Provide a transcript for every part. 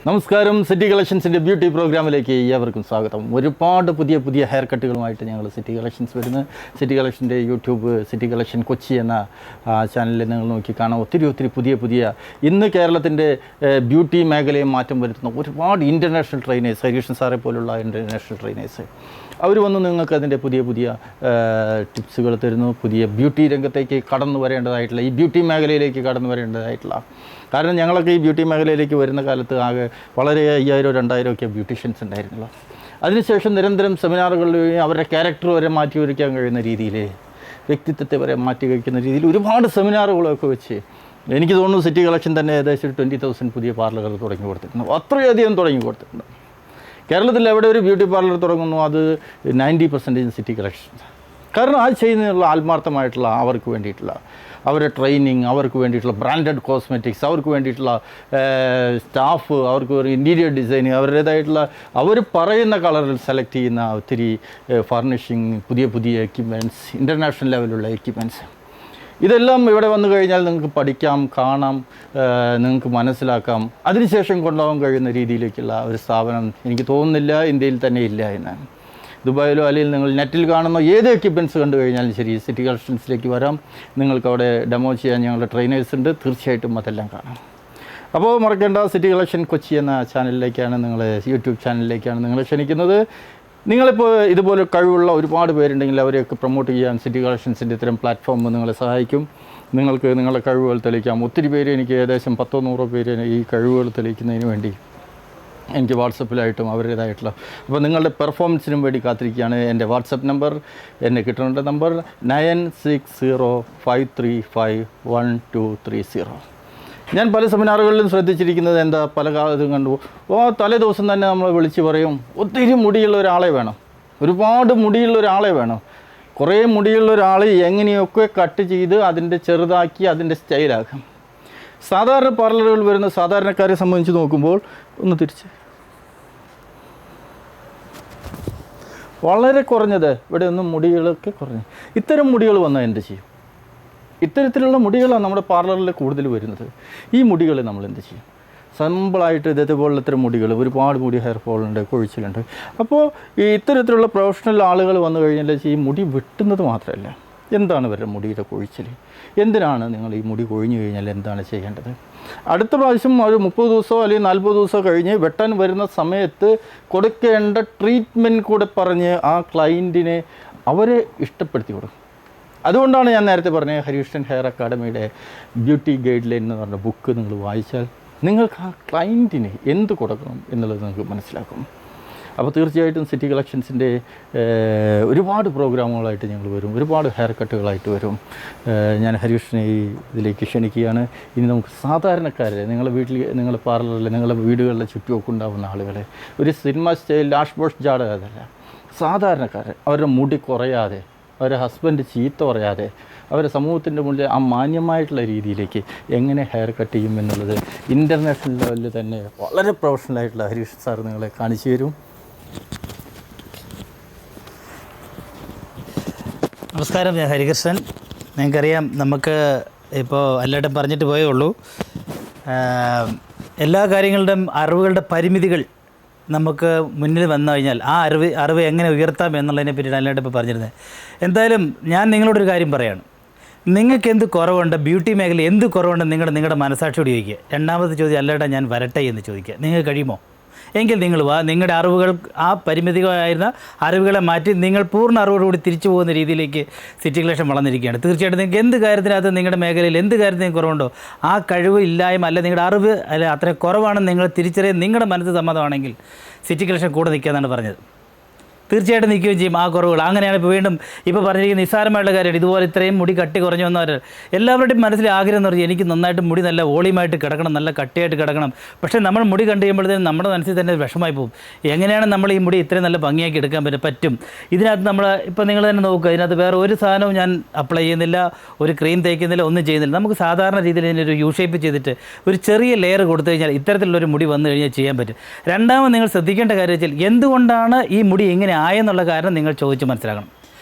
നമസ്കാരം. City കളക്ഷൻസിൻ്റെ beauty പ്രോഗ്രാമിലേക്ക് ഏവർക്കും സ്വാഗതം. ഒരുപാട് പുതിയ ഹെയർ കട്ടുകളുമായിട്ട് ഞങ്ങൾ സിറ്റി കളക്ഷൻസ് വരുന്നത്. സിറ്റി കളക്ഷൻ്റെ യൂട്യൂബ് സിറ്റി കളക്ഷൻ കൊച്ചി എന്ന ചാനലിൽ നിങ്ങൾ നോക്കി കാണാം. ഒത്തിരി പുതിയ ഇന്ന് കേരളത്തിൻ്റെ ബ്യൂട്ടി മേഖലയെ മാറ്റം വരുത്തുന്ന ഒരുപാട് ഇൻ്റർനാഷണൽ ട്രെയിനേഴ്സ്, ഹരീഷൻ സാറെ പോലുള്ള ഇൻ്റർനാഷണൽ ട്രെയിനേഴ്സ് അവർ വന്ന് നിങ്ങൾക്ക് അതിൻ്റെ പുതിയ ടിപ്സുകൾ തരുന്നു. പുതിയ ബ്യൂട്ടി രംഗത്തേക്ക് കടന്നു വരേണ്ടതായിട്ടുള്ള, ഈ ബ്യൂട്ടി മേഖലയിലേക്ക് കടന്നു വരേണ്ടതായിട്ടുള്ള, കാരണം ഞങ്ങളൊക്കെ ഈ ബ്യൂട്ടി മേഖലയിലേക്ക് വരുന്ന കാലത്ത് ആകെ വളരെ 1000-2000 ഒക്കെ ബ്യൂട്ടീഷ്യൻസ് ഉണ്ടായിരുന്നല്ലോ. അതിനുശേഷം നിരന്തരം സെമിനാറുകളിൽ അവരുടെ ക്യാരക്ടർ വരെ മാറ്റി വരയ്ക്കാൻ കഴിയുന്ന രീതിയിൽ, വ്യക്തിത്വത്തെ വരെ മാറ്റി വയ്ക്കുന്ന രീതിയിൽ ഒരുപാട് സെമിനാറുകളൊക്കെ വെച്ച് എനിക്ക് തോന്നുന്നു സിറ്റി കളക്ഷൻ തന്നെ ഏകദേശം 20,000 പുതിയ പാർലറുകൾ തുടങ്ങി കൊടുത്തിട്ടുണ്ട്. അത്രയധികം തുടങ്ങി കൊടുത്തിട്ടുണ്ട്. കേരളത്തിൽ എവിടെ ഒരു ബ്യൂട്ടി പാർലർ തുടങ്ങുന്നു അത് 90% സിറ്റി കളക്ഷൻ. കാരണം ആ ചെയ്യുന്നതിനുള്ള ആത്മാർത്ഥമായിട്ടുള്ള, അവർക്ക് വേണ്ടിയിട്ടുള്ള അവരുടെ ട്രെയിനിങ്, അവർക്ക് വേണ്ടിയിട്ടുള്ള ബ്രാൻഡഡ് കോസ്മെറ്റിക്സ്, അവർക്ക് വേണ്ടിയിട്ടുള്ള സ്റ്റാഫ്, അവർക്ക് ഇൻറ്റീരിയർ ഡിസൈനിങ്, അവരുടേതായിട്ടുള്ള അവർ പറയുന്ന കളറിൽ സെലക്ട് ചെയ്യുന്ന ഒത്തിരി ഫർണിഷിങ്, പുതിയ എക്യുപ്മെൻറ്റ്സ്, ഇൻ്റർനാഷണൽ ലെവലുള്ള എക്യുപ്മെൻറ്റ്സ്, ഇതെല്ലാം ഇവിടെ വന്നു കഴിഞ്ഞാൽ നിങ്ങൾക്ക് പഠിക്കാം, കാണാം, നിങ്ങൾക്ക് മനസ്സിലാക്കാം. അതിനുശേഷം കൊണ്ടുപോകാൻ കഴിയുന്ന രീതിയിലേക്കുള്ള ഒരു സ്ഥാപനം എനിക്ക് തോന്നുന്നില്ല ഇന്ത്യയിൽ തന്നെ ഇല്ല എന്നാണ്. ദുബായിലോ അല്ലെങ്കിൽ നിങ്ങൾ നെറ്റിൽ കാണുന്ന ഏത് എക്യുപ്മെൻറ്റ്സ് കണ്ടു കഴിഞ്ഞാലും ശരി, സിറ്റി കളക്ഷൻസിലേക്ക് വരാം. നിങ്ങൾക്ക് അവിടെ ഡെമോ ചെയ്യാൻ ഞങ്ങളുടെ ട്രെയിനേഴ്സ് ഉണ്ട്. തീർച്ചയായിട്ടും അതെല്ലാം കാണാം. അപ്പോൾ മറക്കേണ്ട, സിറ്റി കളക്ഷൻ കൊച്ചി എന്ന ചാനലിലേക്കാണ്, യൂട്യൂബ് ചാനലിലേക്കാണ് നിങ്ങളെ ക്ഷണിക്കുന്നത്. നിങ്ങളിപ്പോൾ ഇതുപോലെ കഴിവുള്ള ഒരുപാട് പേരുണ്ടെങ്കിൽ അവരെയൊക്കെ പ്രൊമോട്ട് ചെയ്യാൻ സിറ്റി കളക്ഷൻസിൻ്റെ ഇത്തരം പ്ലാറ്റ്ഫോം നിങ്ങളെ സഹായിക്കും. നിങ്ങൾക്ക് നിങ്ങളുടെ കഴിവുകൾ തെളിയിക്കാം. ഒത്തിരി പേര്, എനിക്ക് ഏകദേശം 10-100 പേര് ഈ കഴിവുകൾ തെളിയിക്കുന്നതിന് വേണ്ടി എനിക്ക് വാട്സപ്പിലായിട്ടും അവരുടേതായിട്ടുള്ള, അപ്പോൾ നിങ്ങളുടെ പെർഫോമൻസിനും വേണ്ടി കാത്തിരിക്കുകയാണ്. എൻ്റെ വാട്സപ്പ് നമ്പർ, എന്നെ കിട്ടുന്ന നമ്പർ 9605351230. ഞാൻ പല സെമിനാറുകളിലും ശ്രദ്ധിച്ചിരിക്കുന്നത് എന്താ, പല കാലത്തും കണ്ടു, തലേ ദിവസം തന്നെ നമ്മൾ വിളിച്ച് പറയും ഒത്തിരി മുടിയുള്ള ഒരാളെ വേണം, ഒരുപാട് മുടിയുള്ള ഒരാളെ വേണം. കുറേ മുടിയുള്ള ഒരാൾ എങ്ങനെയൊക്കെ കട്ട് ചെയ്ത് അതിൻ്റെ ചെറുതാക്കി അതിൻ്റെ സ്റ്റൈലാക്കാം. സാധാരണ പാർലറുകൾ വരുന്ന സാധാരണക്കാരെ സംബന്ധിച്ച് നോക്കുമ്പോൾ ഒന്ന് തിരിച്ച് വളരെ കുറഞ്ഞത്, ഇവിടെ ഒന്നും മുടികളൊക്കെ കുറഞ്ഞ് ഇത്തരം മുടികൾ വന്നാൽ എന്ത് ചെയ്യും? ഇത്തരത്തിലുള്ള മുടികളാണ് നമ്മുടെ പാർലറിൽ കൂടുതൽ വരുന്നത്. ഈ മുടികൾ നമ്മൾ എന്ത് ചെയ്യും? സിമ്പിളായിട്ട് ഇതേപോലുള്ള ഇത്തരം മുടികൾ, ഒരുപാട് മുടി ഹെയർ ഫോളുണ്ട്, കൊഴിച്ചിലുണ്ട്. അപ്പോൾ ഈ ഇത്തരത്തിലുള്ള പ്രൊഫഷണൽ ആളുകൾ വന്നു കഴിഞ്ഞാൽ ഈ മുടി വെട്ടുന്നത് മാത്രമല്ല, എന്താണ് ഇവരുടെ മുടിയുടെ കൊഴിച്ചിൽ, എന്തിനാണ് നിങ്ങൾ ഈ മുടി കൊഴിഞ്ഞു കഴിഞ്ഞാൽ എന്താണ് ചെയ്യേണ്ടത്? അടുത്ത പ്രാവശ്യം ഒരു 30 ദിവസമോ അല്ലെങ്കിൽ 40 ദിവസമോ കഴിഞ്ഞ് വെട്ടാൻ വരുന്ന സമയത്ത് കൊടുക്കേണ്ട ട്രീറ്റ്മെൻറ്റ് കൂടെ പറഞ്ഞ് ആ ക്ലയൻറ്റിനെ അവരെ ഇഷ്ടപ്പെടുത്തി കൊടുക്കും. അതുകൊണ്ടാണ് ഞാൻ നേരത്തെ പറഞ്ഞത്, ഹരീഷൻ ഹെയർ അക്കാഡമിയുടെ ബ്യൂട്ടി ഗൈഡ് ലൈൻ എന്ന് പറഞ്ഞ ബുക്ക് നിങ്ങൾ വായിച്ചാൽ നിങ്ങൾക്ക് ആ ക്ലയൻറ്റിന് എന്ത് കൊടുക്കണം എന്നുള്ളത് നിങ്ങൾക്ക് മനസ്സിലാക്കും. അപ്പോൾ തീർച്ചയായിട്ടും സിറ്റി കളക്ഷൻസിൻ്റെ ഒരുപാട് പ്രോഗ്രാമുകളായിട്ട് ഞങ്ങൾ വരും, ഒരുപാട് ഹെയർ കട്ടുകളായിട്ട് വരും. ഞാൻ ഹരീഷിനെ ഇതിലേക്ക് ക്ഷണിക്കുകയാണ്. ഇനി നമുക്ക് സാധാരണക്കാരെ, നിങ്ങളുടെ വീട്ടിൽ, നിങ്ങളുടെ പാർലറിൽ, നിങ്ങളുടെ വീടുകളിലെ ചുറ്റുമൊക്കെ ഉണ്ടാകുന്ന ആളുകളെ, ഒരു സിനിമ സ്റ്റൈൽ ലാഷ് ബോഷ് ജാട അതല്ല, സാധാരണക്കാരെ, അവരുടെ മുടി കുറയാതെ, അവരുടെ ഹസ്ബൻഡ് ചീത്ത പറയാതെ, അവരുടെ സമൂഹത്തിൻ്റെ മുന്നിൽ ആ മാന്യമായിട്ടുള്ള രീതിയിലേക്ക് എങ്ങനെ ഹെയർ കട്ട് ചെയ്യും എന്നുള്ളത് ഇൻ്റർനാഷണൽ ലെവലിൽ തന്നെ വളരെ പ്രൊഫഷണലായിട്ടുള്ള ഹരീഷ് സാർ നിങ്ങളെ കാണിച്ചു തരും. നമസ്കാരം, ഞാൻ ഹരികൃഷ്ണൻ. നിങ്ങൾക്കറിയാം, നമുക്ക് ഇപ്പോൾ എല്ലാവരും പറഞ്ഞിട്ട് പോയേ ഉള്ളൂ, എല്ലാ കാര്യങ്ങളുടെയും അറിവുകളുടെ പരിമിതികൾ നമുക്ക് മുന്നിൽ വന്നു കഴിഞ്ഞാൽ ആ അറിവ് എങ്ങനെ ഉയർത്താം എന്നുള്ളതിനെ പറ്റിയിട്ട് എല്ലാവരും ഇപ്പോൾ പറഞ്ഞിരുന്നത്. എന്തായാലും ഞാൻ നിങ്ങളോടൊരു കാര്യം പറയുകയാണ്. നിങ്ങൾക്ക് എന്ത് കുറവുണ്ട്, ബ്യൂട്ടി മേഖല എന്ത് കുറവുണ്ട് നിങ്ങളുടെ മനസാക്ഷിയോട് ചോദിക്കുക. രണ്ടാമത്തെ ചോദ്യം, അല്ലാതെ ഞാൻ വരട്ടെ എന്ന് ചോദിക്കുക. നിങ്ങൾക്ക് കഴിയുമോ? എങ്കിൽ നിങ്ങൾ വാ. നിങ്ങളുടെ അറിവുകൾ, ആ പരിമിതികളായിരുന്ന അറിവുകളെ മാറ്റി നിങ്ങൾ പൂർണ്ണ അറിവോടുകൂടി തിരിച്ചു പോകുന്ന രീതിയിലേക്ക് സിറ്റി കളക്ഷൻ വളർന്നിരിക്കുകയാണ്. തീർച്ചയായിട്ടും നിങ്ങൾക്ക് എന്ത് കാര്യത്തിനകത്ത്, നിങ്ങളുടെ മേഖലയിൽ എന്ത് കാര്യത്തിന് കുറവുണ്ടോ, ആ കഴിവ് ഇല്ലായ്മ അല്ല, നിങ്ങളുടെ അറിവ് അല്ല അത്രയും കുറവാണെന്ന് നിങ്ങൾ തിരിച്ചറിയാൻ നിങ്ങളുടെ മനസ്സ് സമ്മതമാണെങ്കിൽ സിറ്റി കളക്ഷൻ കൂടെ നിൽക്കാമെന്നാണ് പറഞ്ഞത്. തീർച്ചയായിട്ടും നിൽക്കുകയും ചെയ്യും ആ കുറവുകൾ. അങ്ങനെയാണ് ഇപ്പോൾ വീണ്ടും ഇപ്പോൾ പറഞ്ഞിരിക്കുന്ന നിസ്സാരമായിട്ടുള്ള കാര്യമാണ്. ഇതുപോലെ ഇത്രയും മുടി കട്ടി കുറഞ്ഞു വന്നവർ എല്ലാവരുടെയും മനസ്സിൽ ആഗ്രഹം എന്ന് പറഞ്ഞാൽ എനിക്ക് നന്നായിട്ട് മുടി നല്ല വോളിയമായിട്ട് കിടക്കണം, നല്ല കട്ടിയായിട്ട് കിടക്കണം. പക്ഷേ നമ്മൾ മുടി കണ്ടു കഴിയുമ്പോഴത്തേനും നമ്മുടെ മനസ്സിൽ തന്നെ വിഷമായി പോകും. എങ്ങനെയാണ് നമ്മൾ ഈ മുടി ഇത്രയും നല്ല ഭംഗിയാക്കി എടുക്കാൻ പറ്റും? ഇതിനകത്ത് നമ്മൾ ഇപ്പോൾ നിങ്ങൾ തന്നെ നോക്കുക, ഇതിനകത്ത് വേറെ ഒരു സാധനവും ഞാൻ അപ്ലൈ ചെയ്യുന്നില്ല, ഒരു ക്രീം തേക്കുന്നില്ല, ഒന്നും ചെയ്യുന്നില്ല. നമുക്ക് സാധാരണ രീതിയിൽ ഇതിനൊരു യു ഷേപ്പ് ചെയ്തിട്ട് ഒരു ചെറിയ ലെയർ കൊടുത്തു കഴിഞ്ഞാൽ ഇത്തരത്തിലുള്ളൊരു മുടി വന്നു കഴിഞ്ഞാൽ ചെയ്യാൻ പറ്റും. രണ്ടാമത് നിങ്ങൾ ശ്രദ്ധിക്കേണ്ട കാര്യം വെച്ചാൽ എന്തുകൊണ്ടാണ് ഈ മുടി ഇങ്ങനെ ആയെന്നുള്ള കാരണം നിങ്ങൾ ചോദിച്ച് മനസ്സിലാക്കണം.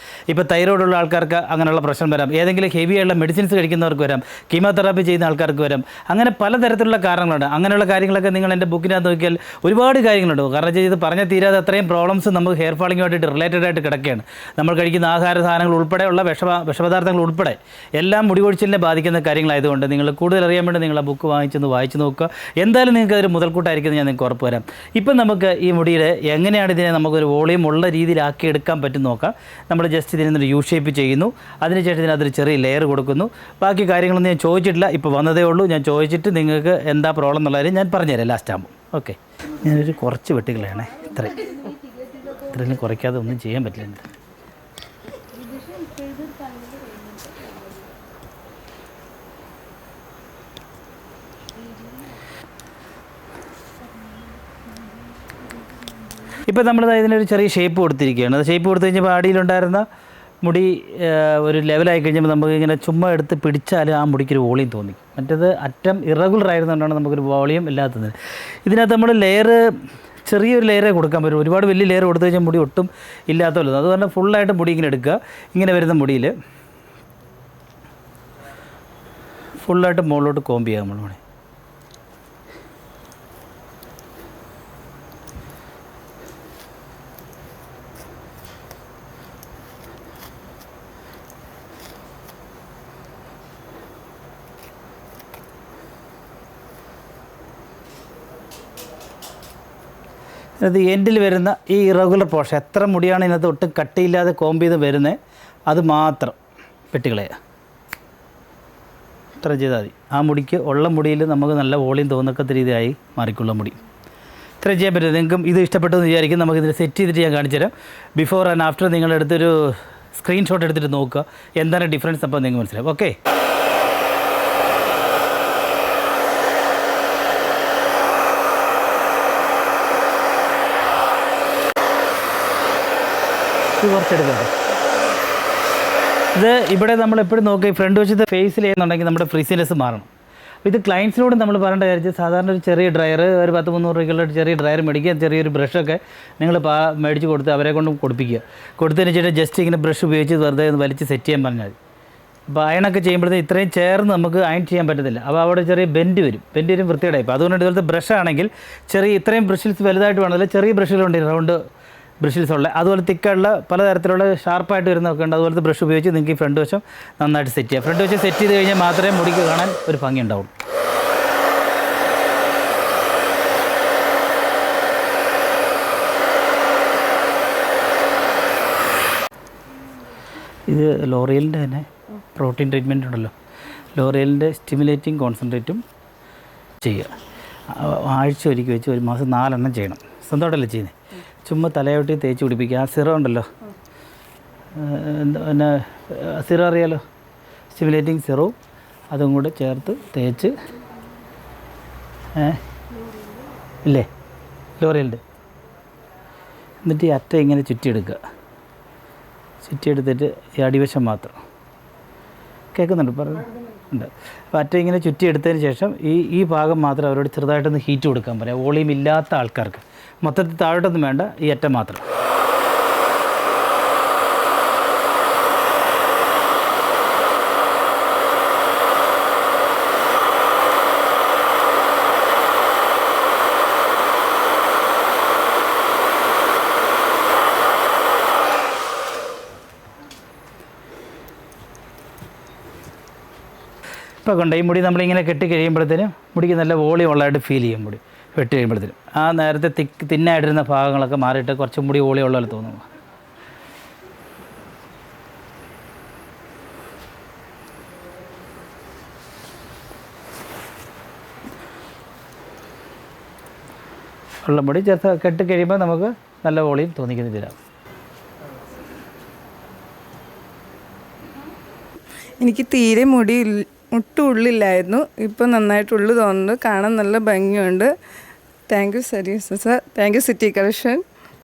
ഇപ്പോൾ തൈറോയിഡുള്ള ആൾക്കാർക്ക് അങ്ങനെയുള്ള പ്രശ്നം വരാം, ഏതെങ്കിലും ഹെവി ആയിട്ടുള്ള മെഡിസിൻസ് കഴിക്കുന്നവർക്ക് വരാം, കീമോതെറാപ്പി ചെയ്യുന്ന ആൾക്കാർക്ക് വരാം, അങ്ങനെ പലതരത്തിലുള്ള കാരണങ്ങളുണ്ട്. അങ്ങനെയുള്ള കാര്യങ്ങളൊക്കെ നിങ്ങൾ എൻ്റെ ബുക്കിനകത്ത് നോക്കിയാൽ ഒരുപാട് കാര്യങ്ങളുണ്ട്. കാരണം ഇത് പറഞ്ഞാൽ തീരാതെ അത്രയും പ്രോബ്ലംസ് നമുക്ക് ഹെയർ ഫാളിങ്ങുമായിട്ട് റിലേറ്റഡ് ആയിട്ട് കിടക്കുകയാണ്. നമ്മൾ കഴിക്കുന്ന ആഹാര സാധനങ്ങൾ ഉൾപ്പെടെയുള്ള വിഷപദാർത്ഥങ്ങൾ ഉൾപ്പെടെ എല്ലാം മുടി കൊഴിച്ചിലിനെ ബാധിക്കുന്ന കാര്യങ്ങളായതുകൊണ്ട് നിങ്ങൾ കൂടുതൽ അറിയാൻ വേണ്ടി നിങ്ങൾ ആ ബുക്ക് വായിച്ച് നോക്കുക. എന്തായാലും നിങ്ങൾക്ക് അതൊരു മുതൽക്കൂട്ടായിരിക്കും ഞാൻ നിങ്ങൾക്ക് ഉറപ്പ് വരാം. ഇപ്പം നമുക്ക് ഈ മുടിയുടെ എങ്ങനെയാണ് ഇതിനെ നമുക്കൊരു വോളിയം ഉള്ള രീതിയിലാക്കി എടുക്കാൻ പറ്റും നോക്കാം. നമ്മൾ ജസ്റ്റ് ഇതിനൊരു യു ഷേപ്പ് ചെയ്യുന്നു, അതിനുശേഷം ഇതിനകത്തൊരു ചെറിയ ലെയർ കൊടുക്കുന്നു. ബാക്കി കാര്യങ്ങളൊന്നും ഞാൻ ചോദിച്ചിട്ടില്ല, ഇപ്പോൾ വന്നതേ ഉള്ളൂ. ഞാൻ ചോദിച്ചിട്ട് നിങ്ങൾക്ക് എന്താ പ്രോബ്ലം എന്നുള്ള കാര്യം ഞാൻ പറഞ്ഞുതരാം ലാസ്റ്റ് ആകുമ്പോൾ. ഓക്കെ, ഞാനൊരു കുറച്ച് വെട്ടുകളാണേ, ഇത്രയും കുറയ്ക്കാതെ ഒന്നും ചെയ്യാൻ പറ്റില്ല. ഇപ്പോൾ നമ്മൾ ഇതിനൊരു ചെറിയ ഷേപ്പ് കൊടുത്തിരിക്കുകയാണ്. അത് ഷേപ്പ് കൊടുത്തു കഴിഞ്ഞപ്പോൾ അടിയിലുണ്ടായിരുന്ന മുടി ഒരു ലെവലായി കഴിഞ്ഞപ്പോൾ നമുക്ക് ഇങ്ങനെ ചുമ്മാ എടുത്ത് പിടിച്ചാൽ ആ മുടിക്കൊരു വോളിയം തോന്നി. മറ്റേത് അറ്റം ഇറഗുലർ ആയിരുന്നുകൊണ്ടാണ് നമുക്കൊരു വോളിയം ഇല്ലാത്തത്. ഇതിനകത്ത് നമ്മൾ ചെറിയൊരു ലെയറേ കൊടുക്കാൻ പറ്റും. ഒരുപാട് വലിയ ലെയർ കൊടുത്തു കഴിഞ്ഞാൽ മുടി ഒട്ടും ഇല്ലാത്തല്ലോ. അതുകൊണ്ട് ഫുള്ളായിട്ട് മുടി ഇങ്ങനെ എടുക്കുക. ഇങ്ങനെ വരുന്ന മുടിയിൽ ഫുള്ളായിട്ട് മുകളിലോട്ട് കോമ്പ് ചെയ്യുക നമ്മൾ മുടി. അത് എൻഡിൽ വരുന്ന ഈ ഇറഗുലർ പോർഷൻ, എത്ര മുടിയാണ് ഇതിനകത്ത് ഒട്ടും കട്ടിയില്ലാതെ കോമ്പ് ചെയ്ത് വരുന്നത് അത് മാത്രം വെട്ടിക്കളയുക. ഇത്ര ചെയ്താൽ മതി. ആ മുടിക്ക് ഉള്ള മുടിയിൽ നമുക്ക് നല്ല വോളിയം തോന്നക്കത്ത രീതിയായി മാറിക്കുള്ള മുടി. ഇത്ര ചെയ്യാൻ പറ്റും. നിങ്ങൾക്കും ഇത് ഇഷ്ടപ്പെട്ടെന്ന് വിചാരിക്കും. നമുക്കിതിൽ സെറ്റ് ചെയ്തിട്ട് ഞാൻ കാണിച്ചു തരാം. ബിഫോർ ആൻഡ് ആഫ്റ്റർ നിങ്ങളെടുത്തൊരു സ്ക്രീൻഷോട്ട് എടുത്തിട്ട് നോക്കുക, എന്താണ് ഡിഫറൻസ്, അപ്പോൾ നിങ്ങൾക്ക് മനസ്സിലാവും. ഓക്കെ, കുറച്ചെടുക്കട്ടെ. ഇത് ഇവിടെ നമ്മളെപ്പോഴും നോക്കി ഫ്രണ്ട് വശത്ത് ഫേസിൽ ചെയ്യുന്നുണ്ടെങ്കിൽ നമ്മുടെ ഫ്രീസിനെസ് മാറണം. അപ്പോൾ ഇത് ക്ലയൻസിനോട് നമ്മൾ പറയേണ്ട കാര്യം, സാധാരണ ഒരു ചെറിയ ഡ്രയർ, ഒരു 10-300 രൂപയ്ക്കുള്ള ചെറിയ ഡ്രയർ മേടിക്കുക, ചെറിയൊരു ബ്രഷൊക്കെ നിങ്ങൾ മേടിച്ച് കൊടുത്ത് അവരെ കൊണ്ട് കൊടുപ്പിക്കുക. കൊടുത്തതിന് ശേഷം ജസ്റ്റ് ഇങ്ങനെ ബ്രഷ് ഉപയോഗിച്ച് വെറുതെ ഒന്ന് വലിച്ച് സെറ്റ് ചെയ്യാൻ പറഞ്ഞാൽ മതി. അപ്പോൾ അയണൊക്കെ ചെയ്യുമ്പോഴത്തേക്ക് ഇത്രയും ചേർന്ന് നമുക്ക് അയൺ ചെയ്യാൻ പറ്റത്തില്ല. അപ്പോൾ അവിടെ ചെറിയ ബെൻഡ് വരും വൃത്തിയുടെ. ഇപ്പോൾ അതുകൊണ്ട് ഇതുപോലത്തെ ബ്രഷാണെങ്കിൽ ഇത്രയും ബ്രഷിൽസ് വലുതായിട്ട് വേണമല്ലോ, ചെറിയ ബ്രഷുകളുണ്ട് റൗണ്ട് ബ്രഷിൽസ് ഉള്ള, അതുപോലെ തിക്കുള്ള പലതരത്തിലുള്ള ഷാർപ്പായിട്ട് വരുന്നതൊക്കെ ഉണ്ട്. അതുപോലത്തെ ബ്രഷ് ഉപയോഗിച്ച് നിങ്ങൾക്ക് ഈ ഫ്രണ്ട് വശം നന്നായിട്ട് സെറ്റ് ചെയ്യാം. ഫ്രണ്ട് വശം സെറ്റ് ചെയ്ത് കഴിഞ്ഞാൽ മാത്രമേ മുടിക്ക് കാണാൻ ഒരു ഭംഗി ഉണ്ടാവും. ഇത് ലോറിയലിൻ്റെ തന്നെ പ്രോട്ടീൻ ട്രീറ്റ്മെൻറ്റ് ഉണ്ടല്ലോ, ലോറിയലിൻ്റെ സ്റ്റിമുലേറ്റിംഗ് കോൺസെൻട്രേറ്റും ചെയ്യുക. ആഴ്ച ഒരിക്കൽ വെച്ച് ഒരു മാസം 4 എണ്ണം ചെയ്യണം. സ്വന്തമായിട്ടല്ലേ ചെയ്യുന്നത്. ചുമ്മാ തലയോട്ടി തേച്ച് പിടിപ്പിക്കുക. ആ സിറം ഉണ്ടല്ലോ, പിന്നെ സിറം അറിയാലോ, സ്റ്റിമുലേറ്റിംഗ് സിറവും അതും കൂടെ ചേർത്ത് തേച്ച് ഇല്ലേ ലോറിയലിൻ്റെ, എന്നിട്ട് ഈ അറ്റ ഇങ്ങനെ ചുറ്റിയെടുക്കുക. ചുറ്റിയെടുത്തിട്ട് ഈ അടിവശം മാത്രം കേൾക്കുന്നുണ്ട് പറയുന്നുണ്ട്. അപ്പോൾ അറ്റ ഇങ്ങനെ ചുറ്റിയെടുത്തതിന് ശേഷം ഈ ഭാഗം മാത്രം അവരോട് ചെറുതായിട്ടൊന്ന് ഹീറ്റ് കൊടുക്കാൻ പറയാം. വോളിയം ഇല്ലാത്ത ആൾക്കാർക്ക് മൊത്തത്തിൽ താഴോട്ടൊന്നും വേണ്ട, ഈ അറ്റം മാത്രം. ഇപ്പോൾ കൊണ്ട് ഈ മുടി നമ്മളിങ്ങനെ കെട്ടി കഴിയുമ്പോഴത്തേനും മുടിക്ക് നല്ല വോളിയം ഉള്ളതായിട്ട് ഫീൽ ചെയ്യും. മുടി വെട്ടി കഴിയുമ്പോഴത്തേനും ആ നേരത്തെ തിന്നായിട്ടിരുന്ന ഭാഗങ്ങളൊക്കെ മാറിയിട്ട് കുറച്ചും കൂടി വോളിയം ഉള്ള പോലെ തോന്നുന്നു. ഉള്ള മുടി ചേർത്ത് കെട്ടി കഴിയുമ്പോൾ നമുക്ക് നല്ല വോളിയം തോന്നിക്കുന്നില്ല. എനിക്ക് തീരെ മുടി ഒട്ടും ഉള്ളില്ലായിരുന്നു. ഇപ്പം നന്നായിട്ട് ഉള്ളു തോന്നുന്നു, കാണാൻ നല്ല ഭംഗിയുണ്ട്. Thank you sir. Thank you city collection.